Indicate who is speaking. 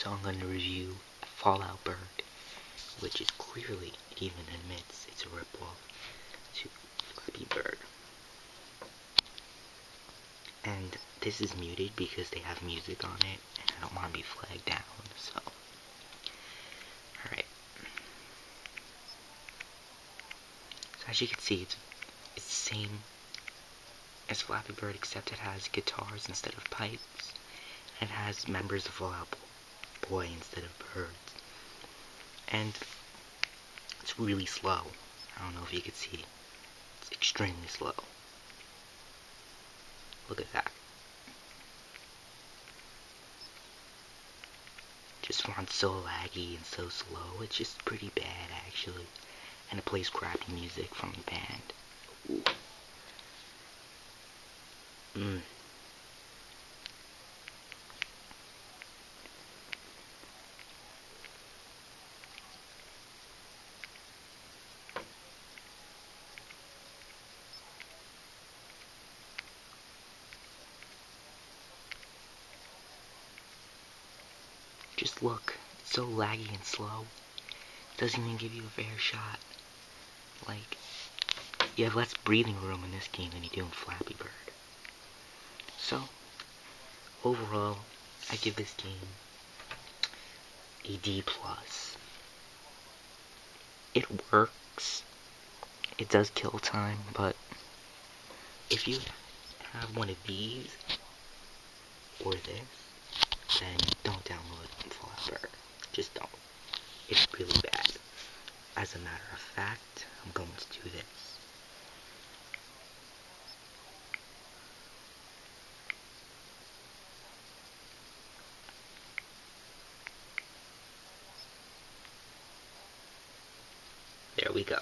Speaker 1: So I'm going to review Fallout Bird, which is clearly, it even admits it's a ripoff to Flappy Bird. And this is muted because they have music on it, and I don't want to be flagged down, so. Alright. So as you can see, it's the same as Flappy Bird, except it has guitars instead of pipes. And it has members of Fallout Boy instead of birds. And it's really slow. I don't know if you can see. It's extremely slow. Look at that. Just sounds so laggy and so slow. It's just pretty bad, actually. And it plays crappy music from the band. Ooh. Just look, it's so laggy and slow. It doesn't even give you a fair shot. Like, you have less breathing room in this game than you do in Flappy Bird. So, overall, I give this game a D+. It works. It does kill time, but if you have one of these or this, then don't download Fallout Bird. Just don't. It's really bad. As a matter of fact, I'm going to do this. There we go.